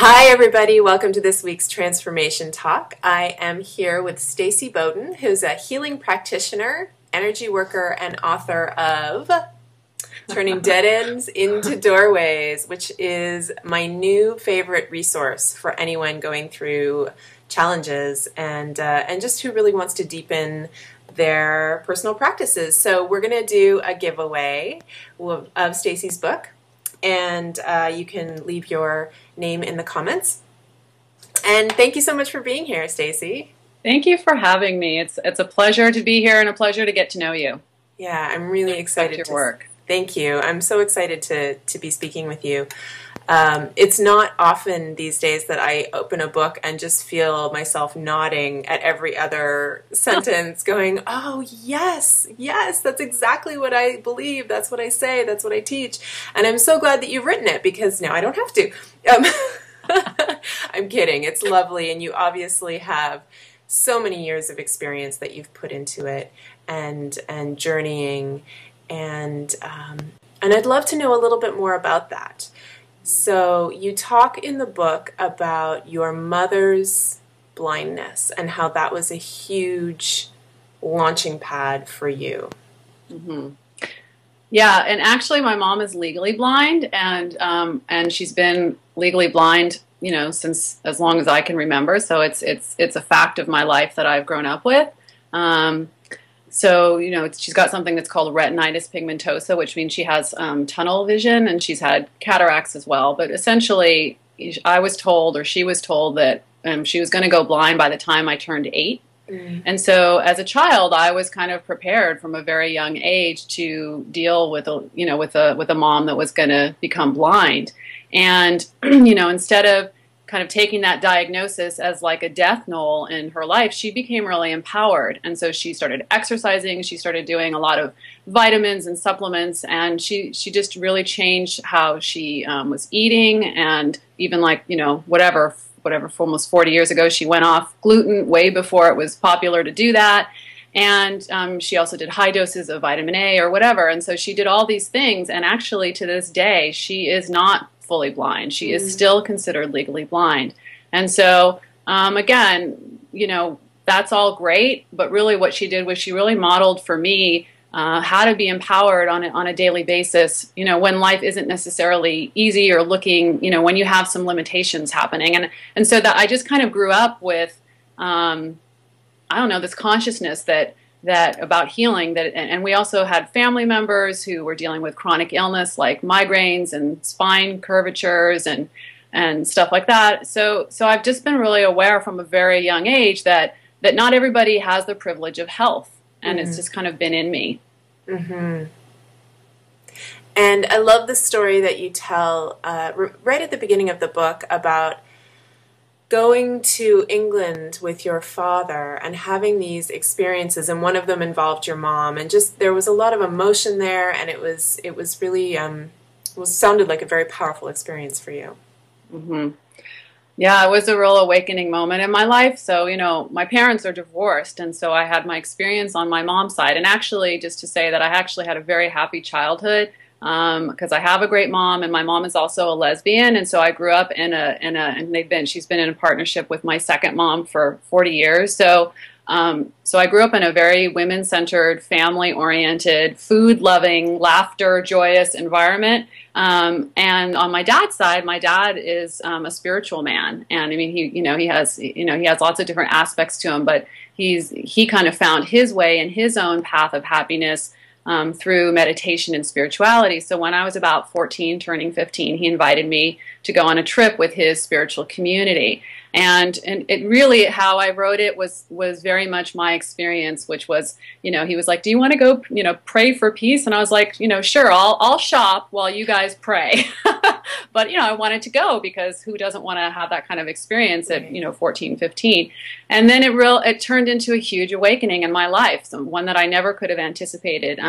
Hi, everybody. Welcome to this week's Transformation Talk. I am here with Staci Boden, who's a healing practitioner, energy worker, and author of Turning Dead Ends into Doorways, which is my new favorite resource for anyone going through challenges and just who really wants to deepen their personal practices. So we're going to do a giveaway of Staci's book. And you can leave your name in the comments. And thank you so much for being here, Staci. Thank you for having me. It's a pleasure to be here and a pleasure to get to know you. Yeah, I'm really excited to work. Thank you. I'm so excited to be speaking with you. It's not often these days that I open a book and just feel myself nodding at every other sentence going, oh, yes, yes, that's exactly what I believe. That's what I say. That's what I teach. And I'm so glad that you've written it because now I don't have to. I'm kidding. It's lovely. And you obviously have so many years of experience that you've put into it and journeying. And I'd love to know a little bit more about that. So you talk in the book about your mother's blindness and how that was a huge launching pad for you. Mm-hmm. Yeah, and actually my mom is legally blind, and she's been legally blind, since as long as I can remember. So it's a fact of my life that I've grown up with. So, she's got something that's called retinitis pigmentosa, which means she has tunnel vision, and she's had cataracts as well. But essentially, I was told, or she was told, that she was going to go blind by the time I turned 8. Mm. And so as a child, I was kind of prepared from a very young age to deal with a mom that was going to become blind. And, instead of kind of taking that diagnosis as like a death knell in her life, she became really empowered. And so she started exercising, she started doing a lot of vitamins and supplements, and she just really changed how she was eating. And even whatever, for almost 40 years ago, she went off gluten way before it was popular to do that. And she also did high doses of vitamin A or whatever. And so she did all these things. And actually, to this day, she is not fully blind. She is still considered legally blind. And so, again, that's all great. But really what she did was she really modeled for me how to be empowered on a daily basis, when life isn't necessarily easy or looking, when you have some limitations happening. And so that I just kind of grew up with, this consciousness that about healing, and we also had family members who were dealing with chronic illness like migraines and spine curvatures and stuff like that. So I've just been really aware from a very young age that not everybody has the privilege of health, and it's just kind of been in me. Mm-hmm. And I love the story that you tell right at the beginning of the book about going to England with your father and having these experiences, and one of them involved your mom, and just there was a lot of emotion there, and it was really sounded like a very powerful experience for you. Mm-hmm. Yeah, it was a real awakening moment in my life. So, my parents are divorced, and so I had my experience on my mom's side. And actually, just to say that I actually had a very happy childhood, because I have a great mom, and my mom is also a lesbian, and so I grew up and she's been in a partnership with my second mom for 40 years. So I grew up in a very women-centered, family-oriented, food-loving, laughter, joyous environment. And on my dad's side, my dad is a spiritual man, and I mean he has lots of different aspects to him, but he kind of found his way in his own path of happiness through meditation and spirituality. So when I was about 14, turning 15, he invited me to go on a trip with his spiritual community. And it really, how I wrote it was very much my experience, which was, he was like, do you want to go, pray for peace? And I was like, sure, I'll shop while you guys pray. But, I wanted to go because who doesn't want to have that kind of experience at, 14, 15. And then it turned into a huge awakening in my life, one that I never could have anticipated.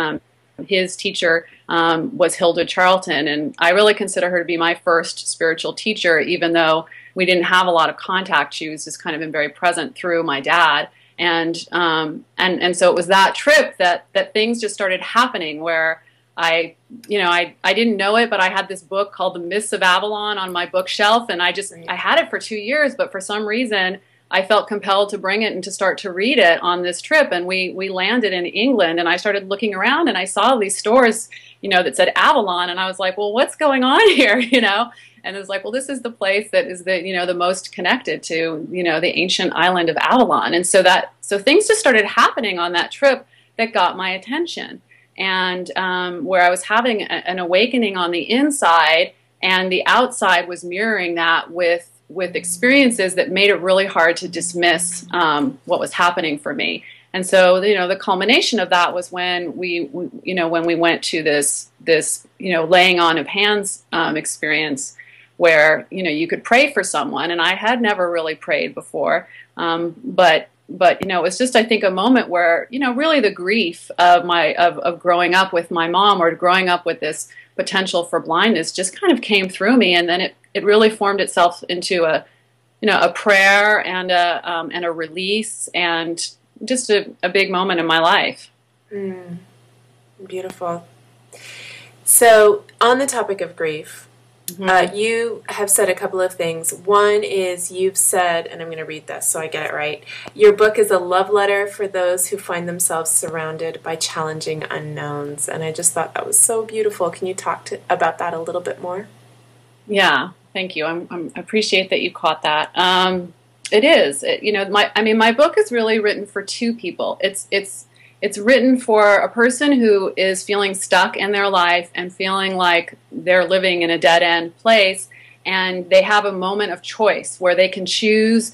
His teacher was Hilda Charlton, and I really consider her to be my first spiritual teacher, even though we didn't have a lot of contact. She was just kind of been very present through my dad. And so it was that trip that things just started happening where I didn't know it, but I had this book called The Myths of Avalon on my bookshelf, and I had it for 2 years, but for some reason I felt compelled to bring it and to start to read it on this trip. And we landed in England, and I started looking around, and I saw these stores, that said Avalon, and I was like, well, what's going on here, And it was like, well, this is the place that is the most connected to, the ancient island of Avalon. And so things just started happening on that trip that got my attention. And where I was having an awakening on the inside, and the outside was mirroring that with experiences that made it really hard to dismiss what was happening for me. And so, the culmination of that was when we went to this laying on of hands experience, where you could pray for someone, and I had never really prayed before, but it was just, I think, a moment where really the grief of growing up with my mom, or growing up with this potential for blindness, just kind of came through me, and then it really formed itself into a prayer and a release, and just a big moment in my life. Beautiful. So, on the topic of grief, you have said a couple of things. One is, you've said, and I'm going to read this so I get it right, your book is a love letter for those who find themselves surrounded by challenging unknowns. And I just thought that was so beautiful. Can you talk about that a little bit more? Yeah, thank you. I appreciate that you caught that. It is. My book is really written for two people. It's written for a person who is feeling stuck in their life and feeling like they're living in a dead-end place, and they have a moment of choice where they can choose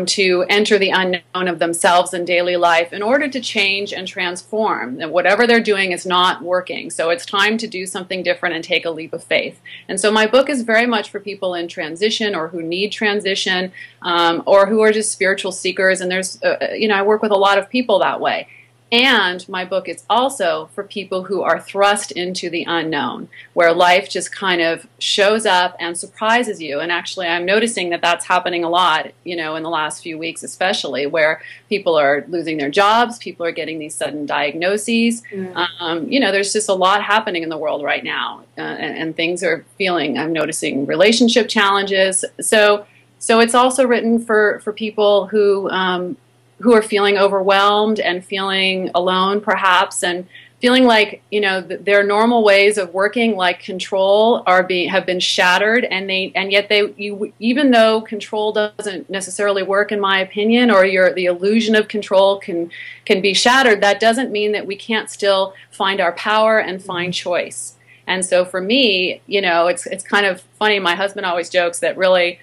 to enter the unknown of themselves in daily life in order to change and transform. And whatever they're doing is not working, so it's time to do something different and take a leap of faith. And so my book is very much for people in transition, or who need transition, or who are just spiritual seekers. And there's, I work with a lot of people that way. And my book is also for people who are thrust into the unknown, where life just kind of shows up and surprises you. And actually, I'm noticing that that's happening a lot, in the last few weeks especially, where people are losing their jobs, people are getting these sudden diagnoses. There's just a lot happening in the world right now, and things are I'm noticing relationship challenges. So it's also written for people who are feeling overwhelmed and feeling alone, perhaps, and feeling like their normal ways of working, like control, have been shattered, and yet even though control doesn't necessarily work, in my opinion, or the illusion of control can be shattered, that doesn't mean that we can't still find our power and find choice. And so for me, it's kind of funny. My husband always jokes that really,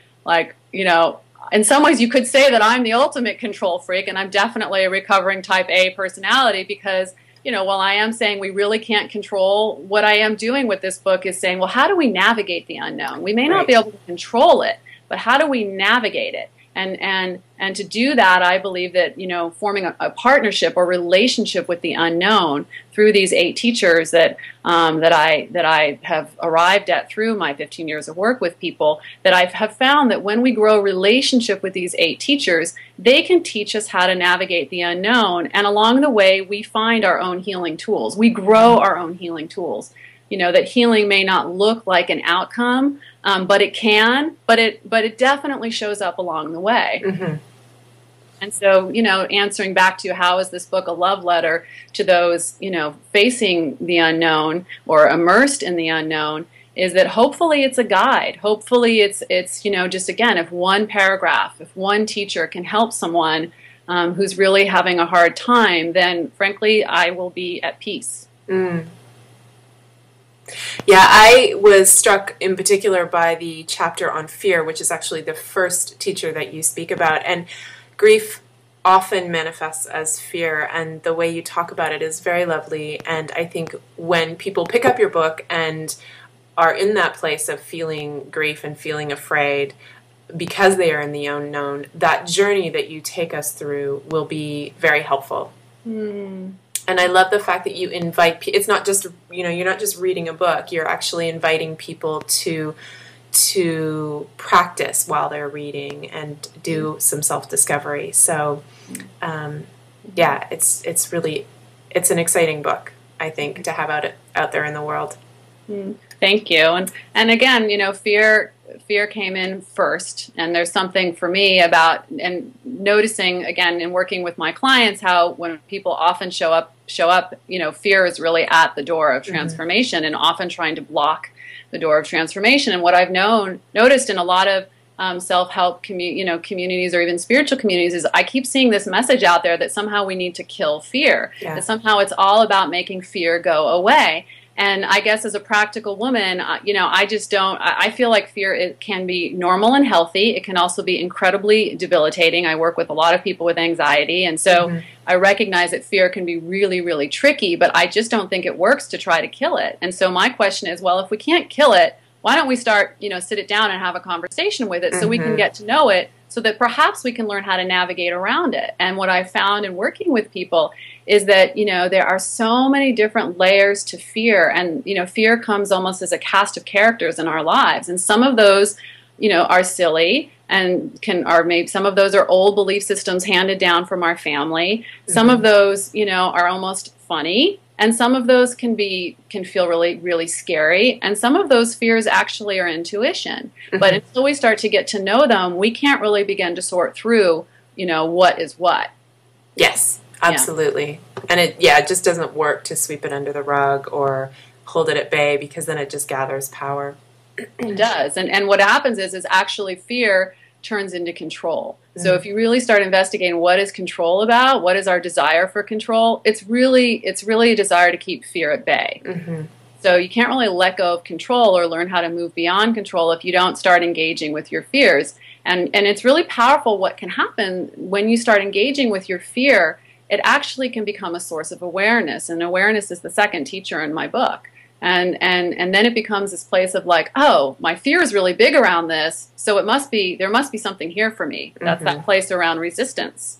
in some ways, you could say that I'm the ultimate control freak, and I'm definitely a recovering type A personality, because, while I am saying we really can't control, what I am doing with this book is saying, well, how do we navigate the unknown? We may not be able to control it, but how do we navigate it? And to do that, I believe that, forming a partnership or relationship with the unknown through these 8 teachers that I have arrived at through my 15 years of work with people, that I have found that when we grow a relationship with these 8 teachers, they can teach us how to navigate the unknown. And along the way, we find our own healing tools. We grow our own healing tools. That healing may not look like an outcome, but it can, but it definitely shows up along the way. And so, answering back to how is this book a love letter to those, facing the unknown or immersed in the unknown, is that hopefully it's a guide. Hopefully it's just, again, if one paragraph, if one teacher can help someone who's really having a hard time, then frankly, I will be at peace. Yeah, I was struck in particular by the chapter on fear, which is actually the first teacher that you speak about. And grief often manifests as fear, and the way you talk about it is very lovely. And I think when people pick up your book and are in that place of feeling grief and feeling afraid because they are in the unknown, that journey that you take us through will be very helpful. And I love the fact that you invite, it's not just, you're not just reading a book, you're actually inviting people to practice while they're reading and do some self-discovery. So, it's an exciting book. I think, to have out there in the world. Thank you. And again, you know, fear came in first, and there's something for me about, and noticing again in working with my clients, how when people often show up, you know, fear is really at the door of transformation, and often trying to block the door of transformation. And what I've noticed in a lot of self-help communities, or even spiritual communities, is I keep seeing this message out there that somehow we need to kill fear, that somehow it's all about making fear go away. And I guess as a practical woman, you know, I just don't, I feel like fear, it can be normal and healthy. It can also be incredibly debilitating. I work with a lot of people with anxiety. And so I recognize that fear can be really, really tricky, but I just don't think it works to try to kill it. And so my question is, well, if we can't kill it, why don't we start, you know, sit it down and have a conversation with it so we can get to know it, so that perhaps we can learn how to navigate around it. And what I found in working with people is that, you know, there are so many different layers to fear. And, you know, fear comes almost as a cast of characters in our lives. And some of those, you know, are silly, and maybe some of those are old belief systems handed down from our family. Some of those, you know, are almost funny. And some of those can feel really, really scary. And some of those fears actually are intuition. But until we start to get to know them, we can't really begin to sort through, you know, what is what. Yes, absolutely. And it just doesn't work to sweep it under the rug or hold it at bay, because then it just gathers power. It does. And what happens is actually fear turns into control. So if you really start investigating what is control about, what is our desire for control, it's really a desire to keep fear at bay. So you can't really let go of control or learn how to move beyond control if you don't start engaging with your fears. And it's really powerful what can happen when you start engaging with your fear. It actually can become a source of awareness, and awareness is the second teacher in my book. And then it becomes this place of like, oh, my fear is really big around this, so there must be something here for me. That's that place around resistance,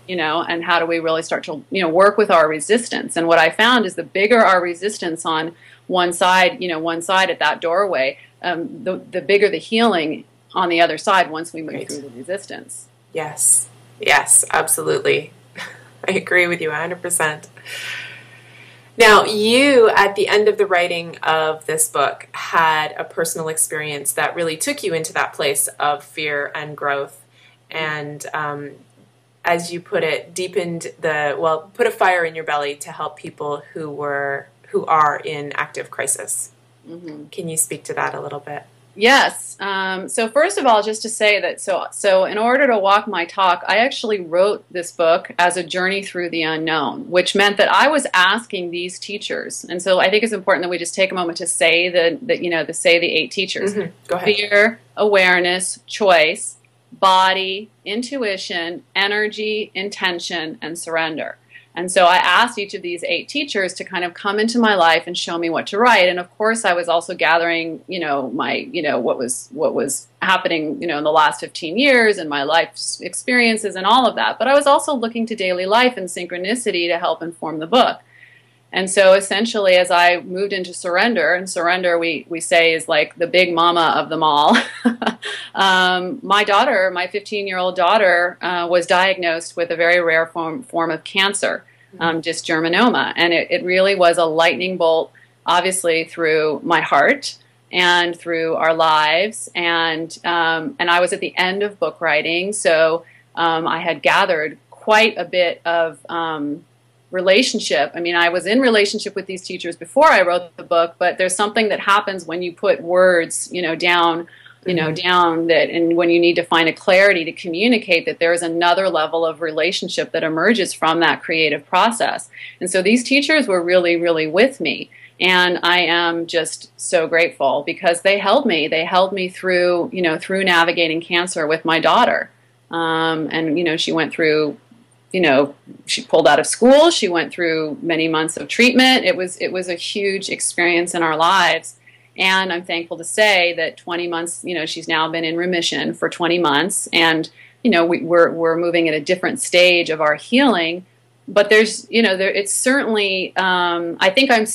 you know, and how do we really start to, you know, work with our resistance? And what I found is the bigger our resistance on one side at that doorway, the bigger the healing on the other side once we move through the resistance. Yes, absolutely. I agree with you 100%. Now, you, at the end of the writing of this book, had a personal experience that really took you into that place of fear and growth, and, as you put it, put a fire in your belly to help people who are in active crisis. Can you speak to that a little bit? Yes. So first of all, just to say that, so in order to walk my talk, I actually wrote this book as a journey through the unknown, which meant that I was asking these teachers. And so I think it's important that we just take a moment to say the 8 teachers. Go ahead. Fear, awareness, choice, body, intuition, energy, intention, and surrender. And so I asked each of these 8 teachers to kind of come into my life and show me what to write. And of course, I was also gathering, what was happening, in the last 15 years and my life's experiences and all of that. But I was also looking to daily life and synchronicity to help inform the book. And so essentially, as I moved into surrender, and surrender we say is like the big mama of them all, my daughter, my 15-year-old daughter, was diagnosed with a very rare form of cancer, dysgerminoma. And it really was a lightning bolt, obviously, through my heart and through our lives. And I was at the end of book writing, so I had gathered quite a bit of relationship. I mean, I was in relationship with these teachers before I wrote the book, but there's something that happens when you put words, down, down that, and when you need to find a clarity to communicate that there's another level of relationship that emerges from that creative process. And so these teachers were really, really with me. And I am just so grateful because they held me. They held me through, through navigating cancer with my daughter. And, she went through, she pulled out of school. She went through many months of treatment. It was a huge experience in our lives. And I'm thankful to say that 20 months, she's now been in remission for 20 months. And, we're moving at a different stage of our healing. But there's, it's certainly, I think I'm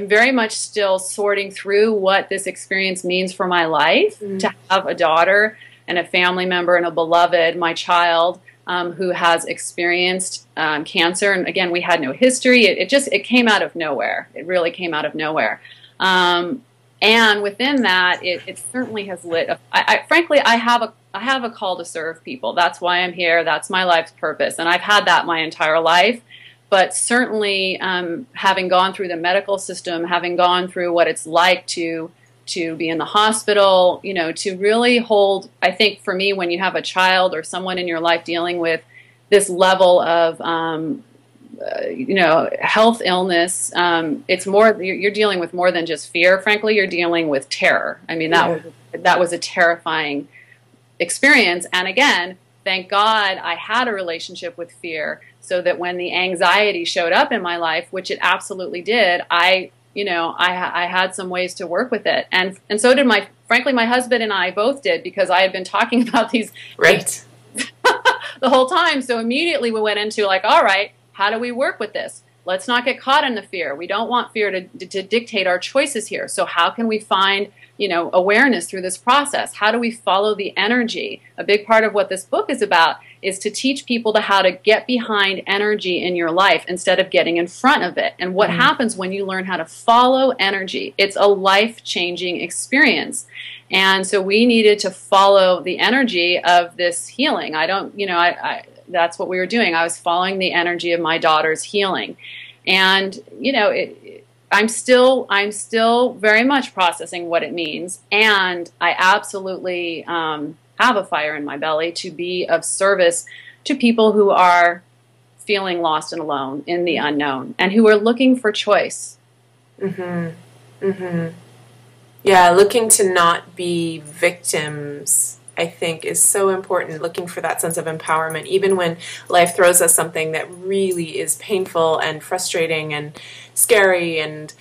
very much still sorting through what this experience means for my life, to have a daughter and a family member and a beloved, my child, who has experienced cancer. And again, we had no history. It came out of nowhere. It really came out of nowhere. And within that, it certainly has lit. Frankly, I have a call to serve people. That's why I'm here. That's my life's purpose. And I've had that my entire life. But certainly, having gone through the medical system, having gone through what it's like to be in the hospital, to really hold, I think for me, when you have a child or someone in your life dealing with this level of, health illness, it's more, you're dealing with more than just fear. Frankly, you're dealing with terror. I mean, that was a terrifying experience. And again, thank God I had a relationship with fear so that when the anxiety showed up in my life, which it absolutely did, I had some ways to work with it. And so did frankly, my husband and I both did, because I had been talking about these right the whole time. So immediately we went into like, all right, how do we work with this? Let's not get caught in the fear. We don't want fear to dictate our choices here. So how can we find, awareness through this process? How do we follow the energy? A big part of what this book is about is to teach people how to get behind energy in your life instead of getting in front of it. And what happens when you learn how to follow energy? It's a life-changing experience. And so we needed to follow the energy of this healing. That's what we were doing. I was following the energy of my daughter's healing. And, I'm still very much processing what it means. And I absolutely have a fire in my belly to be of service to people who are feeling lost and alone in the unknown and who are looking for choice. Mm-hmm. Mm-hmm. Yeah, looking to not be victims, I think, is so important. Looking for that sense of empowerment, even when life throws us something that really is painful and frustrating and scary, and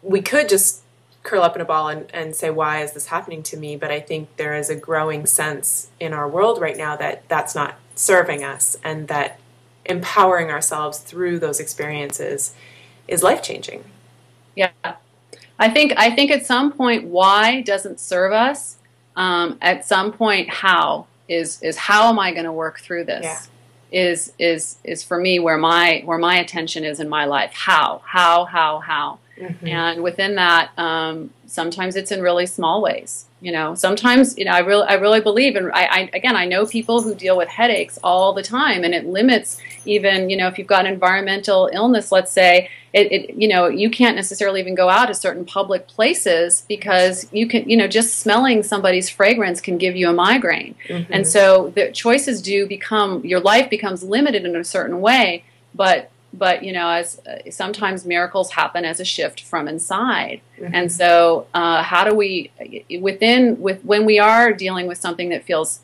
we could just curl up in a ball and say, why is this happening to me? But I think there is a growing sense in our world right now that that's not serving us, and that empowering ourselves through those experiences is life-changing. Yeah. I think at some point why doesn't serve us. At some point how is how am I going to work through this? Yeah. Is for me where my attention is in my life. How. Mm-hmm. And within that, sometimes it's in really small ways. Sometimes I really believe, and I know people who deal with headaches all the time, and it limits even if you've got environmental illness, let's say, you can't necessarily even go out to certain public places because you can just smelling somebody's fragrance can give you a migraine. Mm-hmm. And so the choices your life becomes limited in a certain way, but as sometimes miracles happen as a shift from inside. Mm-hmm. And so how do we when we are dealing with something that feels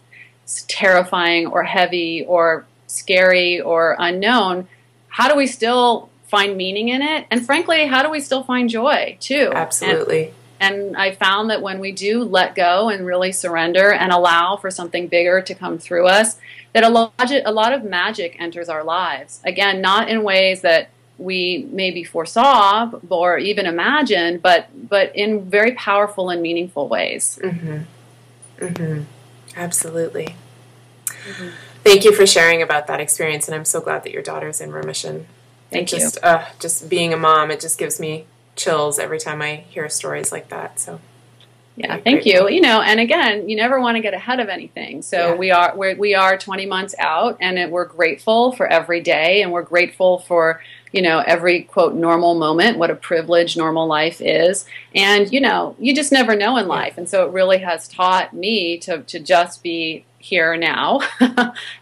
terrifying or heavy or scary or unknown, how do we still find meaning in it? And frankly, how do we still find joy too? Absolutely. And I found that when we do let go and really surrender and allow for something bigger to come through us, that a lot of magic enters our lives. Again, not in ways that we maybe foresaw or even imagined, but in very powerful and meaningful ways. Mm-hmm. Mm-hmm. Absolutely. Mm-hmm. Thank you for sharing about that experience, and I'm so glad that your daughter's in remission. Thank you. Just being a mom, it just gives me chills every time I hear stories like that. So, yeah, thank you. And again, you never want to get ahead of anything. So yeah. we are 20 months out, and we're grateful for every day, and we're grateful for every quote normal moment. What a privilege normal life is, and you just never know in life, and so it really has taught me to just be here now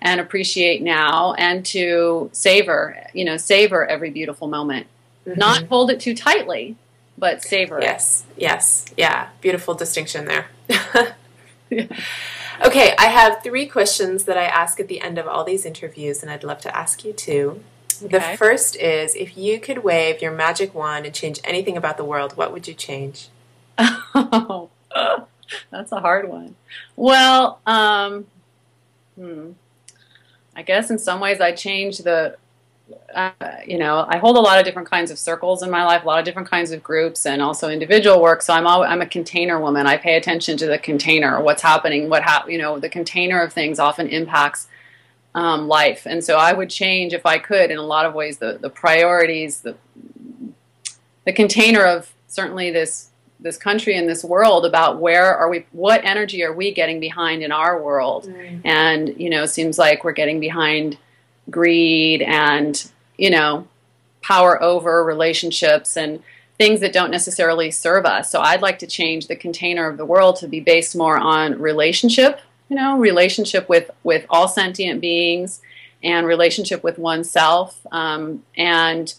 and appreciate now, and to savor every beautiful moment. Mm-hmm. Not hold it too tightly, but savor it. Yes. Yeah. Beautiful distinction there. Yeah. Okay, I have 3 questions that I ask at the end of all these interviews, and I'd love to ask you too. Okay. The first is, if you could wave your magic wand and change anything about the world, what would you change? Oh, that's a hard one. Well, I guess in some ways I change the, I hold a lot of different kinds of circles in my life, a lot of different kinds of groups, and also individual work. So I'm a container woman. I pay attention to the container, what's happening, the container of things often impacts life. And so I would change, if I could, in a lot of ways, the priorities, the container of certainly this country and this world, about where are we, what energy are we getting behind in our world? Mm. And, you know, it seems like we're getting behind greed and, you know, power over relationships and things that don't necessarily serve us. So I'd like to change the container of the world to be based more on relationship, you know, relationship with all sentient beings, and relationship with oneself, and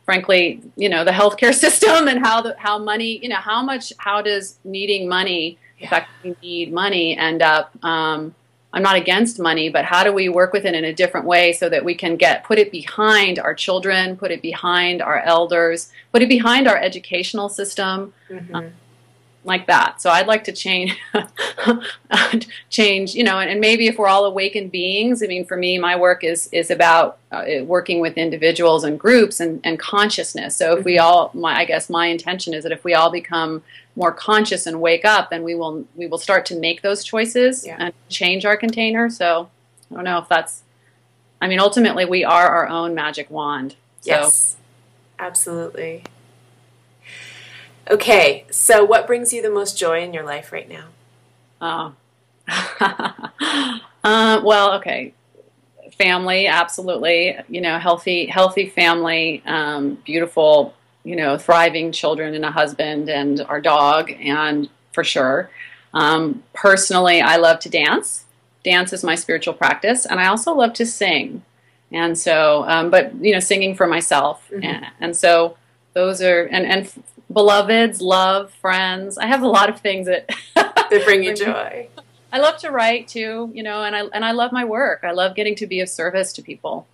frankly, you know, the healthcare system, and how money, you know, how does needing money, in fact, we need money, end up, I'm not against money, but how do we work with it in a different way so that we can put it behind our children, put it behind our elders, put it behind our educational system, like that. So I'd like to change, you know, and maybe if we're all awakened beings, I mean, for me, my work is about working with individuals and groups and consciousness. So if we all, I guess my intention is that if we all become more conscious and wake up, then we will start to make those choices and change our container. So I don't know if that's, I mean, ultimately we are our own magic wand. So. Yes, absolutely. Okay, so what brings you the most joy in your life right now? Well, okay, family, absolutely. You know, healthy family, beautiful, you know, thriving children and a husband and our dog, and for sure. Personally, I love to dance. Dance is my spiritual practice, and I also love to sing. And so, but you know, singing for myself, and so those are and beloveds, love, friends. I have a lot of things that that bring you joy. I love to write too, you know, and I love my work. I love getting to be of service to people.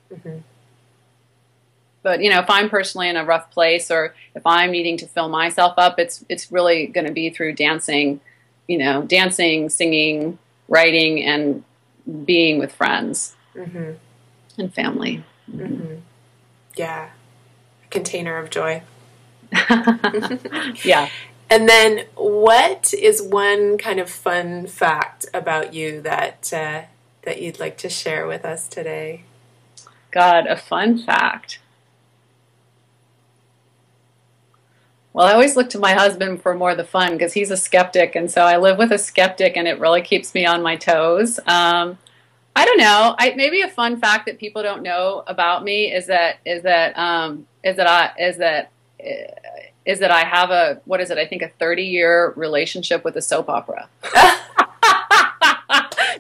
But you know, if I'm personally in a rough place, or if I'm needing to fill myself up, it's really going to be through dancing, you know, dancing, singing, writing, and being with friends and family. Yeah, a container of joy. Yeah. And then what is one kind of fun fact about you that you'd like to share with us today? God, a fun fact. Well, I always look to my husband for more of the fun, because he's a skeptic, and so I live with a skeptic, and it really keeps me on my toes. I don't know. Maybe a fun fact that people don't know about me is that I have a, what is it? I think a 30-year relationship with a soap opera.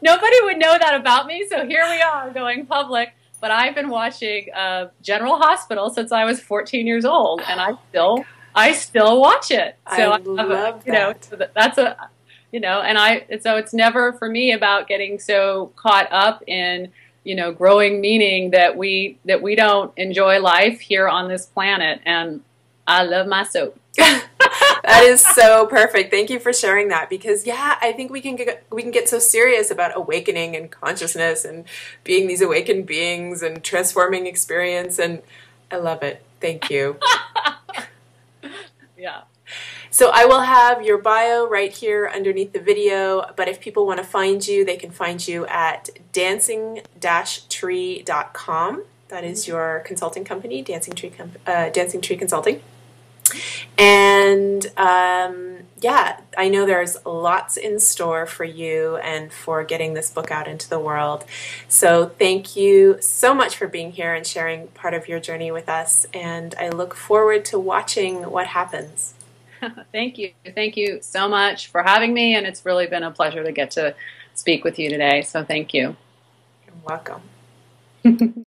Nobody would know that about me, so here we are going public. But I've been watching General Hospital since I was 14 years old, and I still watch it. So I love that. You know, so that's a, you know, and so it's never for me about getting so caught up in, you know, growing meaning that we don't enjoy life here on this planet. And I love my soap. That is so perfect. Thank you for sharing that, because I think we can get so serious about awakening and consciousness and being these awakened beings and transforming experience, and I love it. Thank you. Yeah. So I will have your bio right here underneath the video, but if people want to find you, they can find you at dancing-tree.com. That is your consulting company, Dancing Tree Consulting. And I know there's lots in store for you and for getting this book out into the world. So thank you so much for being here and sharing part of your journey with us. And I look forward to watching what happens. Thank you. Thank you so much for having me. And it's really been a pleasure to get to speak with you today. So thank you. You're welcome.